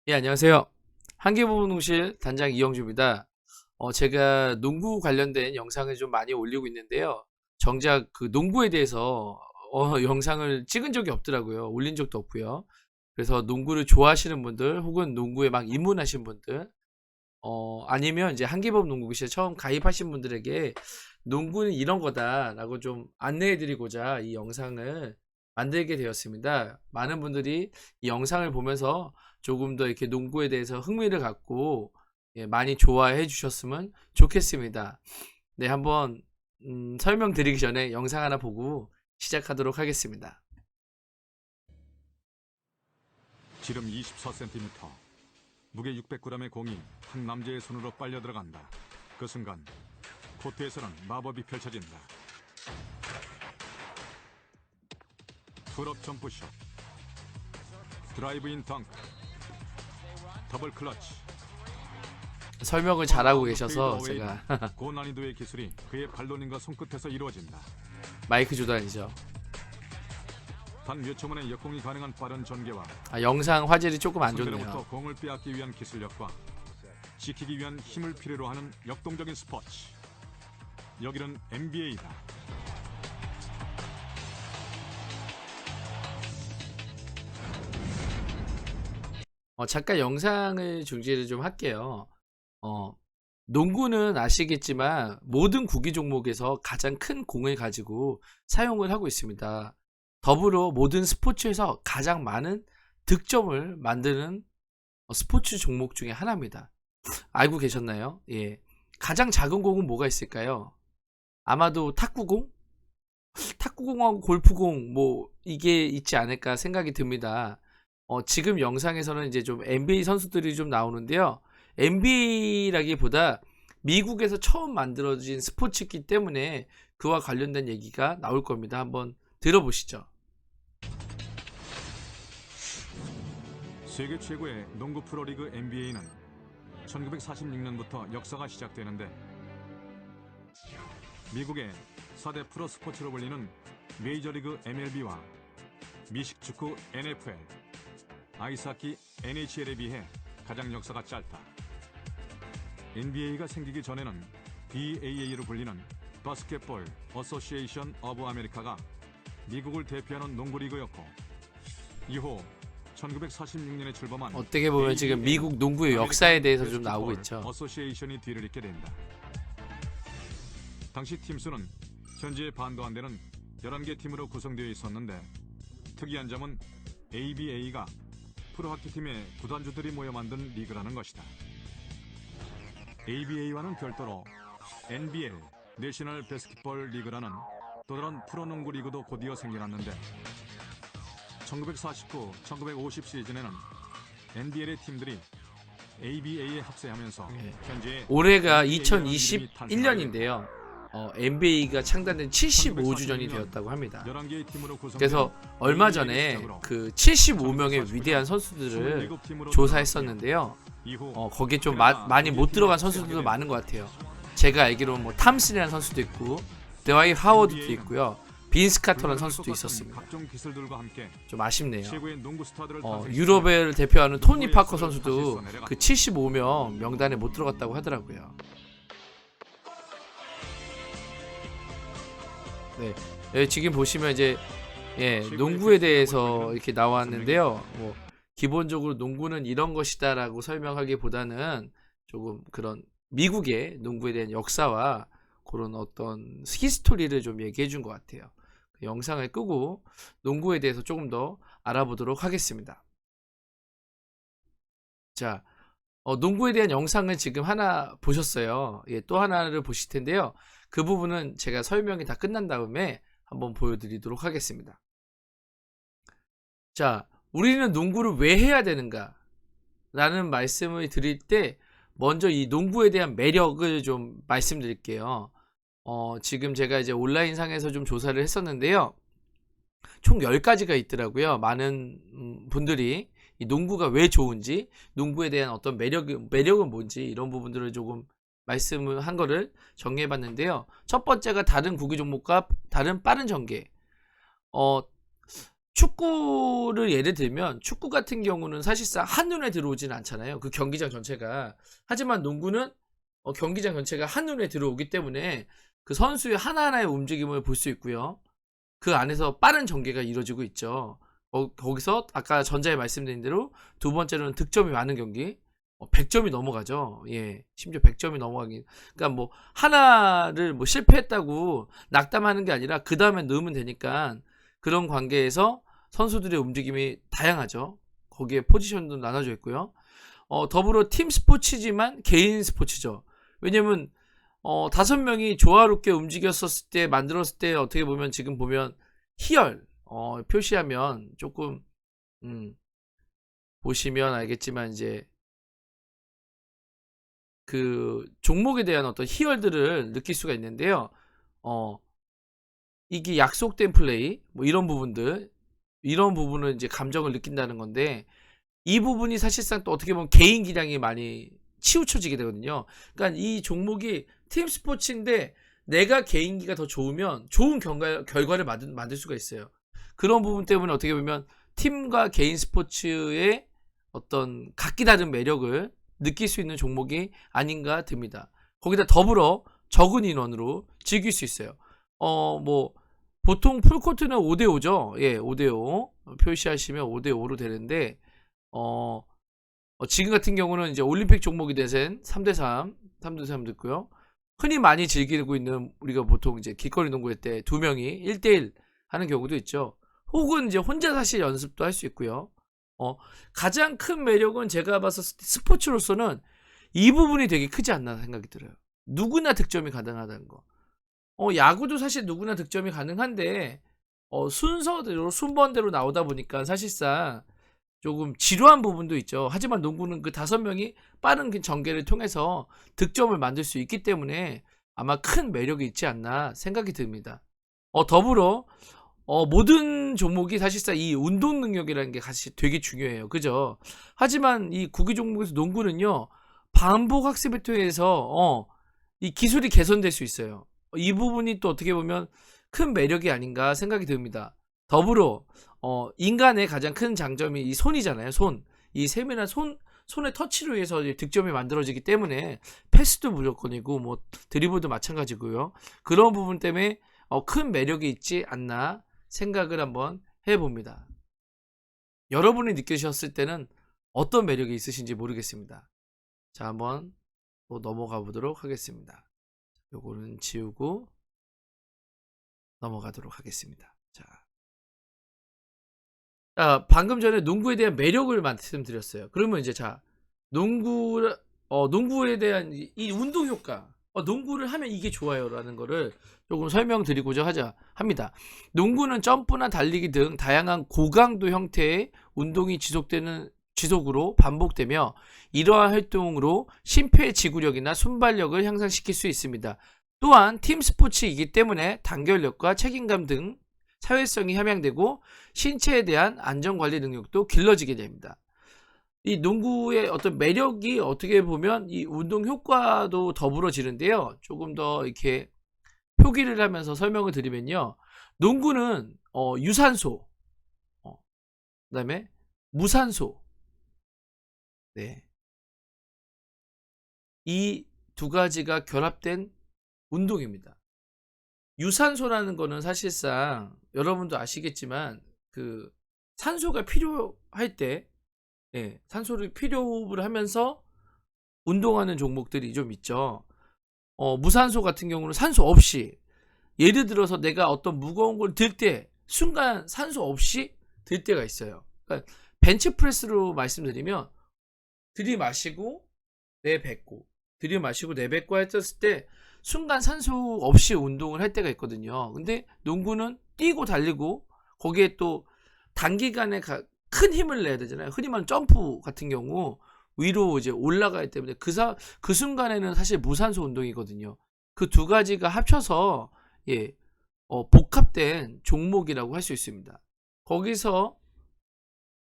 예, 안녕하세요. 한계부농실 단장 이영주입니다. 제가 농구 관련된 영상을 좀 많이 올리고 있는데요. 정작 그 농구에 대해서 영상을 찍은 적이 없더라고요. 올린 적도 없고요. 그래서 농구를 좋아하시는 분들 혹은 농구에 막 입문하신 분들 아니면 이제 한계법 농구기시에 처음 가입하신 분들에게 농구는 이런 거다라고 좀 안내해 드리고자 이 영상을 만들게 되었습니다. 많은 분들이 이 영상을 보면서 조금 더 이렇게 농구에 대해서 흥미를 갖고 많이 좋아해 주셨으면 좋겠습니다. 네, 한번 설명드리기 전에 영상 하나 보고 시작하도록 하겠습니다. 지름 24cm, 무게 600g의 공이 한 남자의 손으로 빨려 들어간다. 그 순간 코트에서는 마법이 펼쳐진다. 풀업 점프샷, 드라이브인 덩크, 더블 클러치. 설명을 잘하고 계셔서 제가 고난이도의 기술이 그의 발로님과 손끝에서 이루어진다. 마이크 조단이죠. 단 몇 초 만에 역공이 가능한 빠른 전개와 영상 화질이 조금 안 상대로부터 좋네요. 공을 빼앗기 위한 기술력과 지키기 위한 힘을 필요로 하는 역동적인 스포츠. 여기는 NBA다. 잠깐 영상을 중지를 좀 할게요. 농구는 아시겠지만 모든 구기 종목에서 가장 큰 공을 가지고 사용을 하고 있습니다. 더불어 모든 스포츠에서 가장 많은 득점을 만드는 스포츠 종목 중에 하나입니다. 알고 계셨나요? 예. 가장 작은 공은 뭐가 있을까요? 아마도 탁구공? 탁구공하고 골프공 뭐 이게 있지 않을까 생각이 듭니다. 지금 영상에서는 이제 좀 NBA 선수들이 좀 나오는데요. NBA라기보다 미국에서 처음 만들어진 스포츠이기 때문에 그와 관련된 얘기가 나올 겁니다. 한번 들어보시죠. 세계 최고의 농구 프로리그 NBA는 1946년부터 역사가 시작되는데 미국의 4대 프로 스포츠로 불리는 메이저리그 MLB와 미식축구 NFL, 아이스하키 NHL에 비해 가장 역사가 짧다. NBA가 생기기 전에는 BAA로 불리는 바스켓볼 어소시에이션 오브 아메리카가 미국을 대표하는 농구리그였고 이후 1946년에 출범한 어떻게 보면 지금 미국 농구의 역사에 대해서 좀 나오고 있죠. 어소시에이션이 뒤를 잇게 된다. 당시 팀 수는 현재의 반도 안 되는 11개 팀으로 구성되어 있었는데 특이한 점은 ABA가 프로하키팀의 구단주들이 모여 만든 리그라는 것이다. ABA와는 별도로 NBL, 내셔널 배스킷볼 리그라는 또 다른 프로농구 리그도 곧이어 생겨났는데 1949, 1950 시즌에는 NBL의 팀들이 ABA에 합세하면서 현재 올해가 NBA라는 이름이 탄생하게 됐다. 2021년인데요. NBA가 창단된 75주년이 되었다고 합니다. 11개의 팀으로 그래서 구성된 얼마 ABA 전에 시작으로 그 75명의 위대한 선수들을 27팀으로 조사했었는데요. 이후 거기에 좀 게다가 많이 못 들어간 팀이 선수들도 시작이 많은 것 같아요. 제가 알기로는 뭐 탐슨이라는 선수도 있고 드와이 하워드도 있고요. 빈스 카터라는 선수도 있었습니다. 각종 기술들과 함께 좀 아쉽네요. 최고의 농구 스타들을 유럽을 대표하는 토니 파커 선수도 그 75명 명단에 못 들어갔다고 하더라고요. 네, 지금 보시면 이제 농구에 대해서 이렇게 나왔는데요. 뭐 기본적으로 농구는 이런 것이다라고 설명하기보다는 조금 그런 미국의 농구에 대한 역사와 그런 어떤 히스토리를 좀 얘기해 준 것 같아요. 그 영상을 끄고 농구에 대해서 조금 더 알아보도록 하겠습니다. 자, 농구에 대한 영상을 지금 하나 보셨어요. 또 하나를 보실 텐데요. 그 부분은 제가 설명이 다 끝난 다음에 한번 보여드리도록 하겠습니다. 자, 우리는 농구를 왜 해야 되는가? 라는 말씀을 드릴 때 먼저 이 농구에 대한 매력을 좀 말씀드릴게요. 지금 제가 이제 온라인상에서 좀 조사를 했었는데요. 총 10가지가 있더라고요. 많은 분들이 이 농구가 왜 좋은지, 농구에 대한 어떤 매력은 뭔지 이런 부분들을 조금 말씀을 한 거를 정리해 봤는데요. 첫 번째가 다른 구기 종목과 다른 빠른 전개. 축구를 예를 들면 축구 같은 경우는 사실상 한눈에 들어오진 않잖아요. 그 경기장 전체가. 하지만 농구는 경기장 전체가 한눈에 들어오기 때문에 그 선수의 하나하나의 움직임을 볼 수 있고요. 그 안에서 빠른 전개가 이루어지고 있죠. 거기서 아까 전자에 말씀드린 대로 두 번째로는 득점이 많은 경기. 100점이 넘어가죠. 예. 심지어 100점이 넘어가기. 그러니까 뭐 하나를 뭐 실패했다고 낙담하는 게 아니라 그 다음에 넣으면 되니까 그런 관계에서 선수들의 움직임이 다양하죠. 거기에 포지션도 나눠져 있고요. 더불어 팀 스포츠지만 개인 스포츠죠. 왜냐면 5명이 조화롭게 움직였었을 때 만들었을 때 어떻게 보면 지금 보면 희열 표시하면 조금 보시면 알겠지만 이제 그 종목에 대한 어떤 희열들을 느낄 수가 있는데요. 이게 약속된 플레이 뭐 이런 부분들 이런 부분은 이제 감정을 느낀다는 건데 이 부분이 사실상 또 어떻게 보면 개인 기량이 많이 치우쳐지게 되거든요. 그러니까 이 종목이 팀 스포츠인데 내가 개인기가 더 좋으면 좋은 결과를 만들 수가 있어요. 그런 부분 때문에 어떻게 보면 팀과 개인 스포츠의 어떤 각기 다른 매력을 느낄 수 있는 종목이 아닌가 듭니다. 거기다 더불어 적은 인원으로 즐길 수 있어요. 뭐 보통 풀코트는 5대5죠. 예, 5대5 표시하시면 5대5로 되는데 지금 같은 경우는 이제 올림픽 종목이 대신 3대3 듣고요. 흔히 많이 즐기고 있는 우리가 보통 이제 길거리 농구할 때 2명이 1대1 하는 경우도 있죠. 혹은 이제 혼자 사실 연습도 할 수 있고요. 가장 큰 매력은 제가 봤었을 때 스포츠로서는 이 부분이 되게 크지 않나 생각이 들어요. 누구나 득점이 가능하다는 거. 야구도 사실 누구나 득점이 가능한데 순서대로 순번대로 나오다 보니까 사실상 조금 지루한 부분도 있죠. 하지만 농구는 그 5명이 빠른 전개를 통해서 득점을 만들 수 있기 때문에 아마 큰 매력이 있지 않나 생각이 듭니다. 더불어 모든 종목이 사실상 이 운동 능력이라는 게 사실 되게 중요해요. 그죠? 하지만 이 구기 종목에서 농구는요. 반복 학습을 통해서 이 기술이 개선될 수 있어요. 이 부분이 또 어떻게 보면 큰 매력이 아닌가 생각이 듭니다. 더불어 인간의 가장 큰 장점이 이 손이잖아요. 이 세밀한 손의 터치로 해서 득점이 만들어지기 때문에 패스도 무조건이고 뭐 드리블도 마찬가지고요. 그런 부분 때문에 큰 매력이 있지 않나 생각을 한번 해봅니다. 여러분이 느끼셨을 때는 어떤 매력이 있으신지 모르겠습니다. 자, 한번 또 넘어가 보도록 하겠습니다. 요거는 지우고 넘어가도록 하겠습니다. 자, 방금 전에 농구에 대한 매력을 말씀드렸어요. 그러면 이제 농구에 대한 이 운동 효과, 농구를 하면 이게 좋아요라는 거를 조금 설명드리고자 합니다. 농구는 점프나 달리기 등 다양한 고강도 형태의 운동이 지속으로 반복되며 이러한 활동으로 심폐지구력이나 순발력을 향상시킬 수 있습니다. 또한 팀 스포츠이기 때문에 단결력과 책임감 등 사회성이 함양되고 신체에 대한 안전관리 능력도 길러지게 됩니다. 이 농구의 어떤 매력이 어떻게 보면 이 운동 효과도 더불어지는데요. 조금 더 이렇게 표기를 하면서 설명을 드리면요. 농구는 유산소, 그다음에 무산소, 네, 이 두 가지가 결합된 운동입니다. 유산소라는 거는 사실상 여러분도 아시겠지만 그 산소가 필요할 때 산소를 필요를 하면서 운동하는 종목들이 좀 있죠. 무산소 같은 경우는 산소 없이 예를 들어서 내가 어떤 무거운 걸 들 때 순간 산소 없이 들 때가 있어요. 그러니까 벤치프레스로 말씀드리면 들이마시고 내뱉고 들이마시고 내뱉고 했을 때 순간 산소 없이 운동을 할 때가 있거든요. 근데 농구는 뛰고 달리고 거기에 또 단기간에 큰 힘을 내야 되잖아요. 흔히 말하는 점프 같은 경우 위로 이제 올라가기 때문에 그 순간에는 사실 무산소 운동이거든요. 그 두 가지가 합쳐서 복합된 종목이라고 할 수 있습니다. 거기서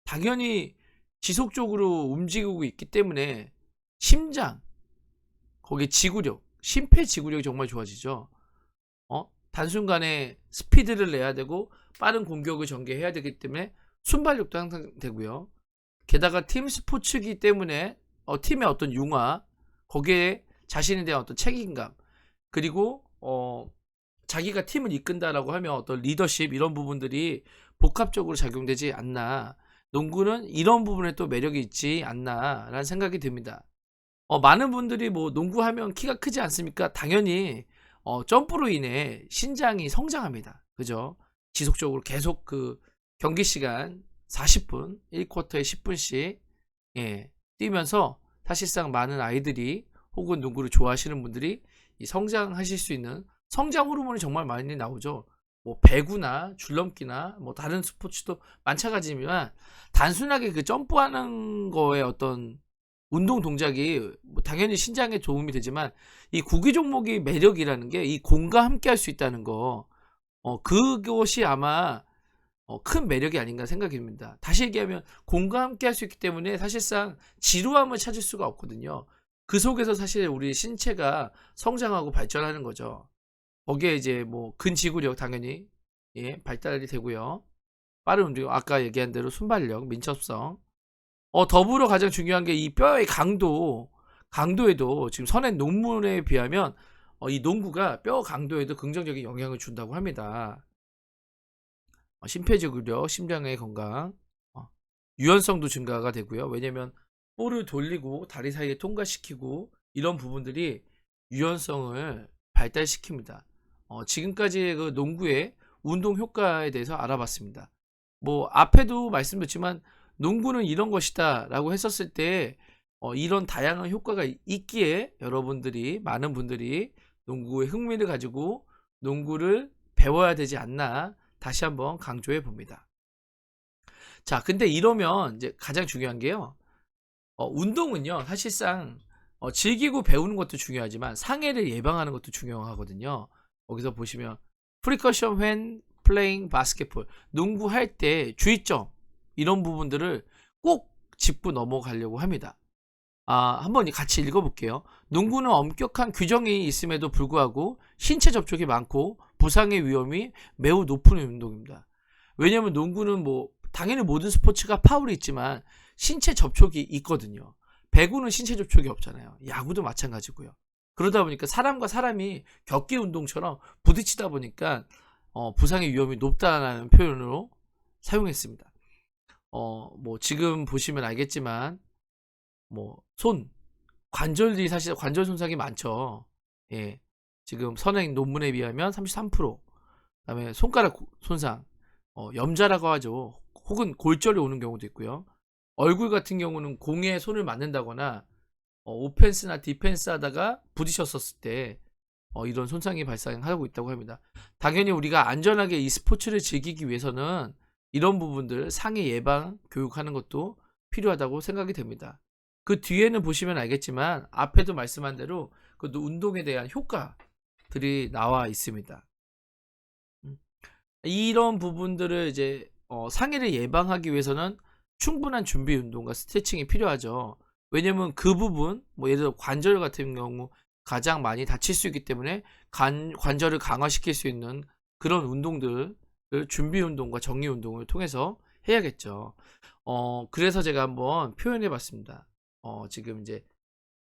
당연히 지속적으로 움직이고 있기 때문에 심장, 거기 지구력, 심폐지구력이 정말 좋아지죠. 단순간에 스피드를 내야 되고 빠른 공격을 전개해야 되기 때문에 순발력도 항상 되고요. 게다가 팀 스포츠이기 때문에 팀의 어떤 융화, 거기에 자신에 대한 어떤 책임감, 그리고 자기가 팀을 이끈다라고 하면 어떤 리더십 이런 부분들이 복합적으로 작용되지 않나. 농구는 이런 부분에 또 매력이 있지 않나라는 생각이 듭니다. 많은 분들이 뭐 농구하면 키가 크지 않습니까? 당연히 점프로 인해 신장이 성장합니다. 그죠? 지속적으로 계속 그 경기 시간 40분, 1쿼터에 10분씩 예, 뛰면서 사실상 많은 아이들이 혹은 농구를 좋아하시는 분들이 이 성장하실 수 있는 성장 호르몬이 정말 많이 나오죠. 뭐 배구나 줄넘기나 뭐 다른 스포츠도 마찬가지지만 단순하게 그 점프하는 거에 어떤 운동 동작이 뭐 당연히 신장에 도움이 되지만 이 구기 종목의 매력이라는 게 이 공과 함께 할 수 있다는 거 그것이 아마 큰 매력이 아닌가 생각이 듭니다. 다시 얘기하면 공과 함께 할 수 있기 때문에 사실상 지루함을 찾을 수가 없거든요. 그 속에서 사실 우리 신체가 성장하고 발전하는 거죠. 거기에 이제 뭐 근지구력 당연히 예, 발달이 되고요. 빠른 움직임, 아까 얘기한 대로 순발력, 민첩성. 더불어 가장 중요한 게 이 뼈의 강도에도 지금 선행 논문에 비하면 이 농구가 뼈 강도에도 긍정적인 영향을 준다고 합니다. 심폐지구력, 심장의 건강, 유연성도 증가가 되고요. 왜냐면 볼을 돌리고 다리 사이에 통과시키고 이런 부분들이 유연성을 발달시킵니다. 지금까지 그 농구의 운동 효과에 대해서 알아봤습니다. 뭐 앞에도 말씀드렸지만 농구는 이런 것이다 라고 했었을 때 이런 다양한 효과가 있기에 여러분들이 많은 분들이 농구에 흥미를 가지고 농구를 배워야 되지 않나 다시 한번 강조해 봅니다. 자, 근데 이러면 이제 가장 중요한 게요. 운동은요, 사실상 즐기고 배우는 것도 중요하지만 상해를 예방하는 것도 중요하거든요. 거기서 보시면 precaution when playing basketball, 농구할 때 주의점 이런 부분들을 꼭 짚고 넘어가려고 합니다. 한번 같이 읽어볼게요. 농구는 엄격한 규정이 있음에도 불구하고 신체 접촉이 많고 부상의 위험이 매우 높은 운동입니다. 왜냐하면 농구는 뭐 당연히 모든 스포츠가 파울이 있지만 신체 접촉이 있거든요. 배구는 신체 접촉이 없잖아요. 야구도 마찬가지고요. 그러다 보니까 사람과 사람이 격기 운동처럼 부딪히다 보니까 부상의 위험이 높다는 표현으로 사용했습니다. 뭐 지금 보시면 알겠지만 뭐 관절이 사실 관절 손상이 많죠. 예. 지금 선행 논문에 비하면 33%. 그다음에 손가락 손상, 염좌라고 하죠. 혹은 골절이 오는 경우도 있고요. 얼굴 같은 경우는 공에 손을 맞는다거나 오펜스나 디펜스 하다가 부딪혔었을 때 이런 손상이 발생하고 있다고 합니다. 당연히 우리가 안전하게 이 스포츠를 즐기기 위해서는 이런 부분들 상해 예방 교육하는 것도 필요하다고 생각이 됩니다. 그 뒤에는 보시면 알겠지만 앞에도 말씀한 대로 그 운동에 대한 효과들이 나와 있습니다. 이런 부분들을 이제 상해를 예방하기 위해서는 충분한 준비 운동과 스트레칭이 필요하죠. 왜냐면 그 부분, 뭐 예를 들어 관절 같은 경우 가장 많이 다칠 수 있기 때문에 관절을 강화시킬 수 있는 그런 운동들을 준비 운동과 정리 운동을 통해서 해야겠죠. 그래서 제가 한번 표현해 봤습니다. 지금 이제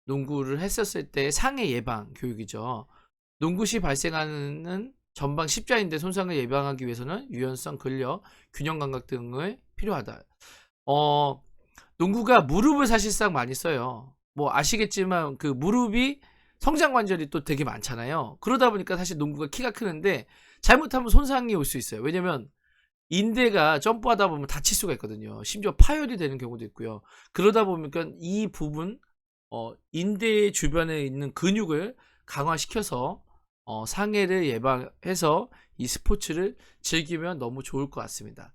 농구를 했었을 때 상해 예방 교육이죠. 농구 시 발생하는 전방 십자인대 손상을 예방하기 위해서는 유연성, 근력, 균형 감각 등을 필요하다. 농구가 무릎을 사실상 많이 써요. 뭐 아시겠지만 그 무릎이 성장 관절이 또 되게 많잖아요. 그러다 보니까 사실 농구가 키가 크는데 잘못하면 손상이 올 수 있어요. 왜냐면 인대가 점프하다 보면 다칠 수가 있거든요. 심지어 파열이 되는 경우도 있고요. 그러다 보니까 이 부분 인대 주변에 있는 근육을 강화시켜서 상해를 예방해서 이 스포츠를 즐기면 너무 좋을 것 같습니다.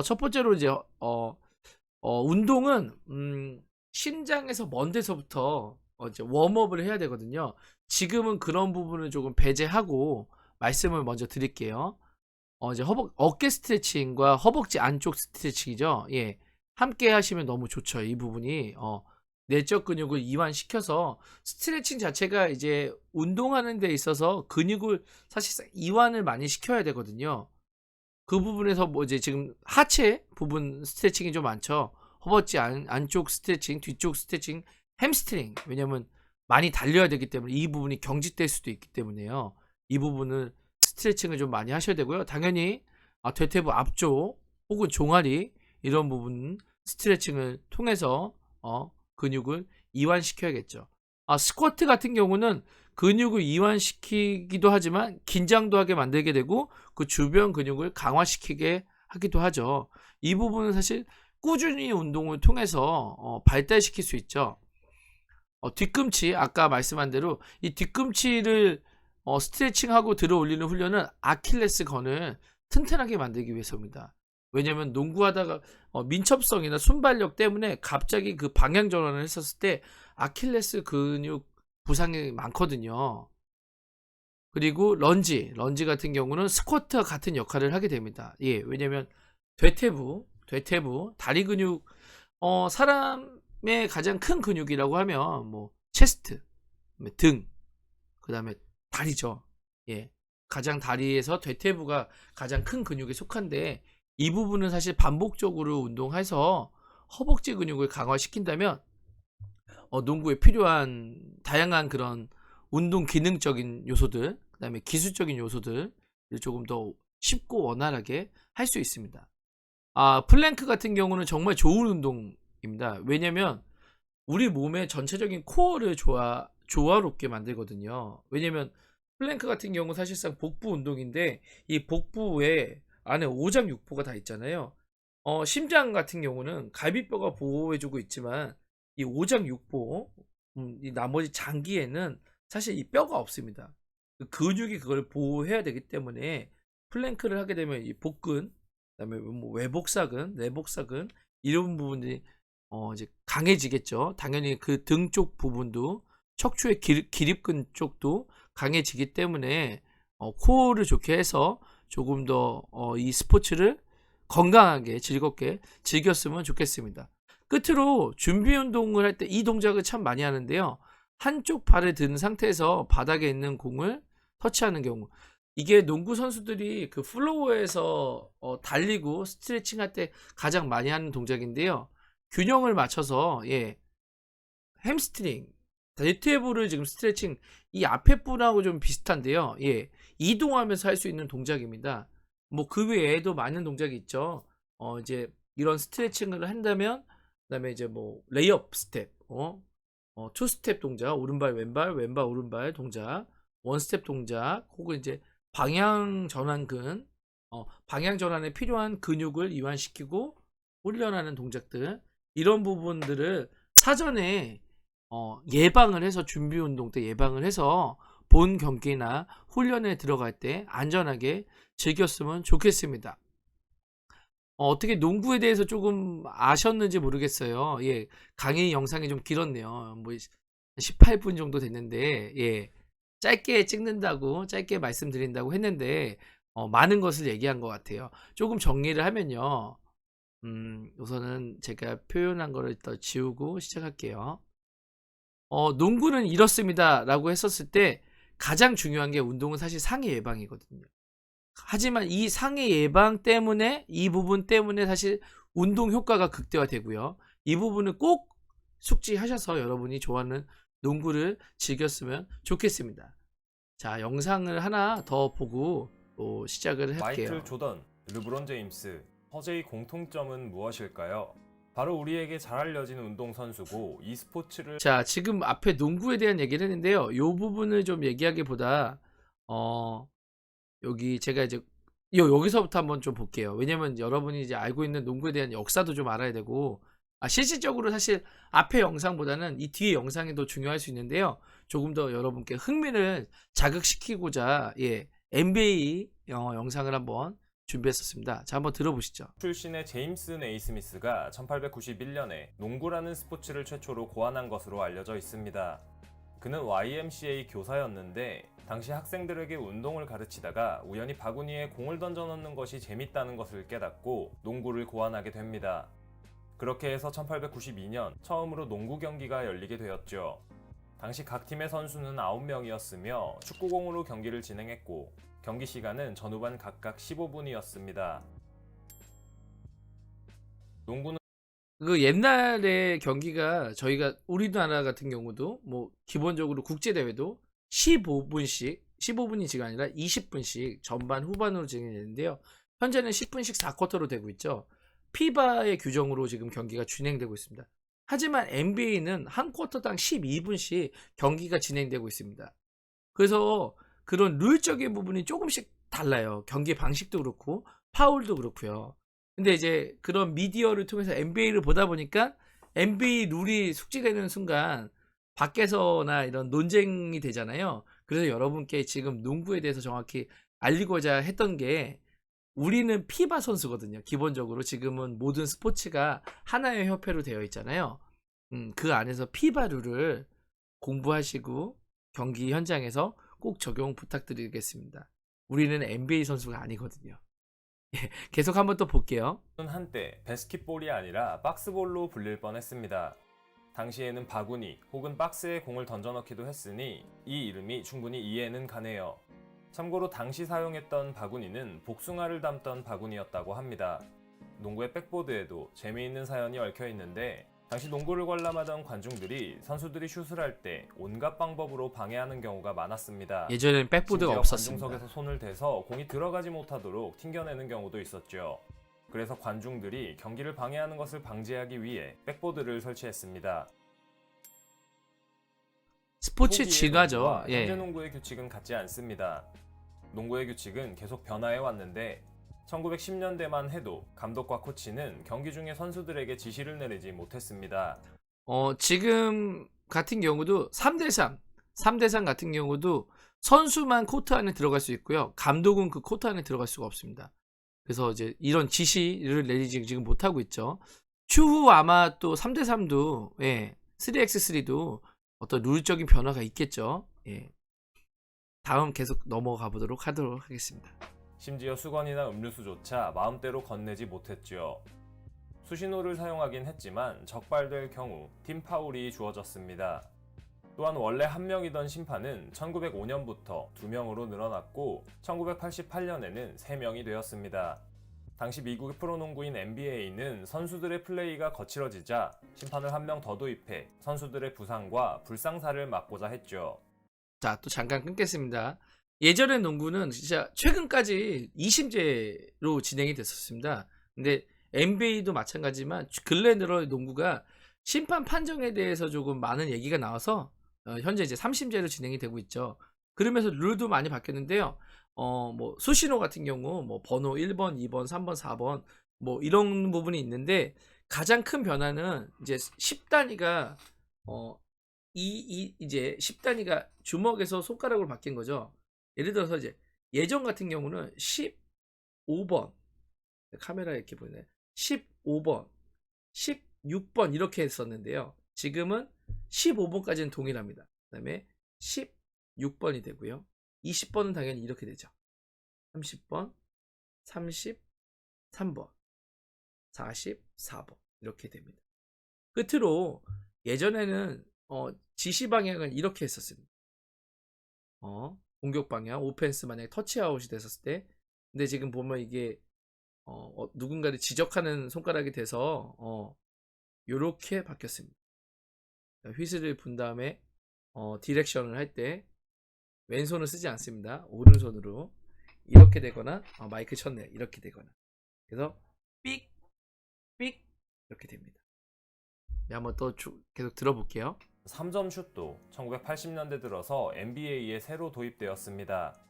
첫 번째로 이제 운동은 심장에서 먼 데서부터 이제 웜업을 해야 되거든요. 지금은 그런 부분을 조금 배제하고 말씀을 먼저 드릴게요. 이제 어깨 스트레칭과 허벅지 안쪽 스트레칭이죠. 예. 함께 하시면 너무 좋죠. 이 부분이 내적 근육을 이완시켜서 스트레칭 자체가 이제 운동하는 데 있어서 근육을 사실상 이완을 많이 시켜야 되거든요. 그 부분에서 뭐 이제 지금 하체 부분 스트레칭이 좀 많죠. 허벅지 안쪽 스트레칭, 뒤쪽 스트레칭, 햄스트링. 왜냐면 많이 달려야 되기 때문에 이 부분이 경직될 수도 있기 때문에요. 이 부분을 스트레칭을 좀 많이 하셔야 되고요. 당연히 대퇴부 앞쪽 혹은 종아리 이런 부분 스트레칭을 통해서 근육을 이완시켜야겠죠. 스쿼트 같은 경우는 근육을 이완시키기도 하지만 긴장도 하게 만들게 되고 그 주변 근육을 강화시키게 하기도 하죠. 이 부분은 사실 꾸준히 운동을 통해서 발달시킬 수 있죠. 뒤꿈치 아까 말씀한 대로 이 뒤꿈치를 스트레칭하고 들어 올리는 훈련은 아킬레스건을 튼튼하게 만들기 위해서입니다. 왜냐면 농구하다가 민첩성이나 순발력 때문에 갑자기 그 방향 전환을 했었을 때 아킬레스 근육 부상이 많거든요. 그리고 런지 같은 경우는 스쿼트와 같은 역할을 하게 됩니다. 예, 왜냐면 대퇴부, 다리 근육, 사람의 가장 큰 근육이라고 하면 뭐 체스트, 등, 그 다음에 다리죠. 예, 가장 다리에서 대퇴부가 가장 큰 근육에 속한데 이 부분은 사실 반복적으로 운동해서 허벅지 근육을 강화시킨다면 농구에 필요한 다양한 그런 운동 기능적인 요소들, 그다음에 기술적인 요소들을 조금 더 쉽고 원활하게 할 수 있습니다. 플랭크 같은 경우는 정말 좋은 운동입니다. 왜냐면 우리 몸의 전체적인 코어를 조화롭게 만들거든요. 왜냐면 플랭크 같은 경우 사실상 복부 운동인데 이 복부에 안에 오장육부가 다 있잖아요. 심장 같은 경우는 갈비뼈가 보호해주고 있지만 이 오장육부, 이 나머지 장기에는 사실 이 뼈가 없습니다. 그 근육이 그걸 보호해야 되기 때문에 플랭크를 하게 되면 이 복근, 그다음에 뭐 외복사근, 내복사근 이런 부분들이 이제 강해지겠죠. 당연히 그 등 쪽 부분도 척추의 기립근 쪽도 강해지기 때문에 코어를 좋게 해서 조금 더 이 스포츠를 건강하게 즐겁게 즐겼으면 좋겠습니다. 끝으로 준비 운동을 할 때 이 동작을 참 많이 하는데요. 한쪽 발을 든 상태에서 바닥에 있는 공을 터치하는 경우. 이게 농구 선수들이 그 플로어에서 달리고 스트레칭 할 때 가장 많이 하는 동작인데요. 균형을 맞춰서 햄스트링, 대퇴부를 지금 스트레칭 이 앞에 분하고 좀 비슷한데요. 예, 이동하면서 할 수 있는 동작입니다. 뭐 그 외에도 많은 동작이 있죠. 이제 이런 스트레칭을 한다면 그다음에 이제 뭐 레이업 스텝, 투 스텝 동작, 오른발 왼발, 왼발 오른발 동작, 원 스텝 동작, 혹은 이제 방향 전환근, 방향 전환에 필요한 근육을 이완시키고 훈련하는 동작들 이런 부분들을 사전에 예방을 해서 준비 운동 때 예방을 해서 본 경기나 훈련에 들어갈 때 안전하게 즐겼으면 좋겠습니다. 어떻게 농구에 대해서 조금 아셨는지 모르겠어요. 예, 강의 영상이 좀 길었네요. 뭐 18분 정도 됐는데 예, 짧게 찍는다고 짧게 말씀드린다고 했는데 많은 것을 얘기한 것 같아요. 조금 정리를 하면요. 우선은 제가 표현한 거를 더 지우고 시작할게요. 농구는 이렇습니다라고 했었을 때 가장 중요한 게 운동은 사실 상해 예방이거든요. 하지만 이 상해 예방 때문에 이 부분 때문에 사실 운동 효과가 극대화되고요. 이 부분을 꼭 숙지하셔서 여러분이 좋아하는 농구를 즐겼으면 좋겠습니다. 자, 영상을 하나 더 보고 또 시작을 할게요. 마이클 조던, 르브론 제임스, 허재의 공통점은 무엇일까요? 바로 우리에게 잘 알려진 운동선수고 이 스포츠를 자, 지금 앞에 농구에 대한 얘기를 했는데요. 이 부분을 좀 얘기하기보다 여기 제가 이제 여기서부터 한번 좀 볼게요. 왜냐면 여러분이 이제 알고 있는 농구에 대한 역사도 좀 알아야 되고 실질적으로 사실 앞에 영상보다는 이 뒤에 영상이 더 중요할 수 있는데요. 조금 더 여러분께 흥미를 자극시키고자 NBA 영상을 한번 준비했었습니다. 자, 한번 들어보시죠. 출신의 제임스 네이스미스가 1891년에 농구라는 스포츠를 최초로 고안한 것으로 알려져 있습니다. 그는 YMCA 교사였는데 당시 학생들에게 운동을 가르치다가 우연히 바구니에 공을 던져 넣는 것이 재밌다는 것을 깨닫고 농구를 고안하게 됩니다. 그렇게 해서 1892년 처음으로 농구 경기가 열리게 되었죠. 당시 각 팀의 선수는 9명이었으며 축구공으로 경기를 진행했고 경기 시간은 전후반 각각 15분이었습니다. 농구는 그 옛날에 경기가 저희가 우리나라 같은 경우도 뭐 기본적으로 국제 대회도 15분씩 15분이지가 아니라 20분씩 전반 후반으로 진행되는데요. 현재는 10분씩 4쿼터로 되고 있죠. 피바의 규정으로 지금 경기가 진행되고 있습니다. 하지만 NBA는 한 쿼터당 12분씩 경기가 진행되고 있습니다. 그래서 그런 룰적인 부분이 조금씩 달라요. 경기 방식도 그렇고 파울도 그렇고요. 근데 이제 그런 미디어를 통해서 NBA를 보다 보니까 NBA 룰이 숙지되는 순간 밖에서나 이런 논쟁이 되잖아요. 그래서 여러분께 지금 농구에 대해서 정확히 알리고자 했던 게 우리는 피바 선수거든요. 기본적으로 지금은 모든 스포츠가 하나의 협회로 되어 있잖아요. 그 안에서 피바 룰을 공부하시고 경기 현장에서 꼭 적용 부탁드리겠습니다. 우리는 NBA 선수가 아니거든요. 계속 한번 또 볼게요. 한때 배스킷볼이 아니라 박스볼로 불릴 뻔했습니다. 당시에는 바구니 혹은 박스에 공을 던져넣기도 했으니 이 이름이 충분히 이해는 가네요. 참고로 당시 사용했던 바구니는 복숭아를 담던 바구니였다고 합니다. 농구의 백보드에도 재미있는 사연이 얽혀 있는데 당시 농구를 관람하던 관중들이 선수들이 슛을 할 때 온갖 방법으로 방해하는 경우가 많았습니다. 예전에는 백보드가 심지어 없었습니다. 관중석에서 손을 대서 공이 들어가지 못하도록 튕겨내는 경우도 있었죠. 그래서 관중들이 경기를 방해하는 것을 방지하기 위해 백보드를 설치했습니다. 스포츠 초기의 진화죠. 농구와 현재 예. 농구의 규칙은 같지 않습니다. 농구의 규칙은 계속 변화해 왔는데 1910년대만 해도 감독과 코치는 경기 중에 선수들에게 지시를 내리지 못했습니다. 지금 같은 경우도 3대3 같은 경우도 선수만 코트 안에 들어갈 수 있고요. 감독은 그 코트 안에 들어갈 수가 없습니다. 그래서 이제 이런 지시를 내리지 지금 못하고 있죠. 추후 아마 또 3대3도, 예, 3x3도 어떤 룰적인 변화가 있겠죠. 예. 다음 계속 넘어가 보도록 하겠습니다. 심지어 수건이나 음료수조차 마음대로 건네지 못했죠. 수신호를 사용하긴 했지만 적발될 경우 팀 파울이 주어졌습니다. 또한 원래 한 명이던 심판은 1905년부터 2명으로 늘어났고 1988년에는 3명이 되었습니다. 당시 미국의 프로농구인 NBA는 선수들의 플레이가 거칠어지자 심판을 한 명 더 도입해 선수들의 부상과 불상사를 막고자 했죠. 자, 또 잠깐 끊겠습니다. 예전의 농구는 진짜 최근까지 2심제로 진행이 됐었습니다. 근데 NBA도 마찬가지지만 근래 들어 농구가 심판 판정에 대해서 조금 많은 얘기가 나와서 현재 이제 3심제로 진행이 되고 있죠. 그러면서 룰도 많이 바뀌었는데요. 뭐 수신호 같은 경우 뭐 번호 1번, 2번, 3번, 4번 뭐 이런 부분이 있는데 가장 큰 변화는 이제 10단위가 이제 10단위가 주먹에서 손가락으로 바뀐 거죠. 예를 들어서 이제 예전 같은 경우는 15번 카메라에 이렇게 보이네. 15번, 16번 이렇게 했었는데요. 지금은 15번까지는 동일합니다. 그 다음에 16번이 되고요. 20번은 당연히 이렇게 되죠. 30번, 33번, 44번 이렇게 됩니다. 끝으로 예전에는 지시 방향은 이렇게 했었습니다. 공격 방향, 오펜스 만약에 터치아웃이 됐었을 때, 근데 지금 보면 이게 누군가를 지적하는 손가락이 돼서 요렇게 바뀌었습니다. 휘슬을 분 다음에 디렉션을 할 때 왼손을 쓰지 않습니다. 오른손으로 이렇게 되거나 마이크 쳤네요. 이렇게 되거나 그래서 삑 이렇게 됩니다. 네, 한번 또 계속 들어볼게요. 3점 슛도 1980년대 들어서 NBA에 새로 도입되었습니다.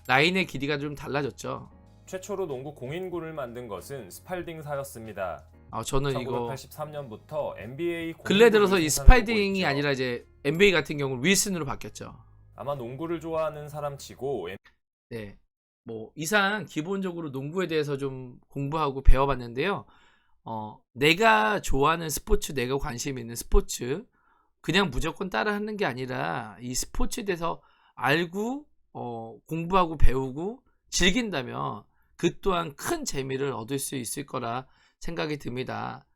라인의 길이가 좀 달라졌죠. 최초로 농구 공인구를 만든 것은 스팔딩사였습니다. 저는 이거 1983년부터 NBA 근래 들어서 이 스파이딩이 있죠. 아니라 이제 NBA 같은 경우는 윌슨으로 바뀌었죠. 아마 농구를 좋아하는 사람치고 네, 뭐 이상 기본적으로 농구에 대해서 좀 공부하고 배워봤는데요. 내가 좋아하는 스포츠, 내가 관심 있는 스포츠 그냥 무조건 따라하는 게 아니라 이 스포츠에 대해서 알고 공부하고 배우고 즐긴다면 그 또한 큰 재미를 얻을 수 있을 거라 생각이 듭니다.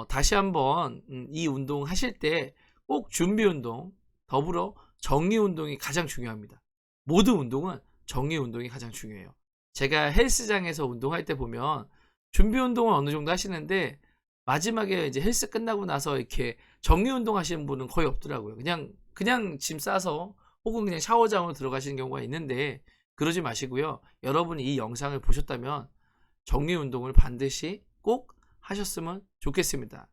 다시 한번 이 운동 하실 때 꼭 준비 운동 더불어 정리 운동이 가장 중요합니다. 모든 운동은 정리 운동이 가장 중요해요. 제가 헬스장에서 운동할 때 보면 준비 운동은 어느 정도 하시는데 마지막에 이제 헬스 끝나고 나서 이렇게 정리 운동 하시는 분은 거의 없더라고요. 그냥 짐 싸서 혹은 그냥 샤워장으로 들어가시는 경우가 있는데 그러지 마시고요. 여러분이 이 영상을 보셨다면 정리 운동을 반드시 꼭 하셨으면 좋겠습니다.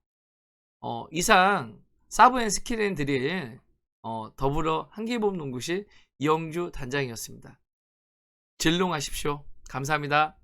이상 서브앤스킬앤드릴 더불어 한길봄 농구실 이영주 단장이었습니다. 진롱하십시오. 감사합니다.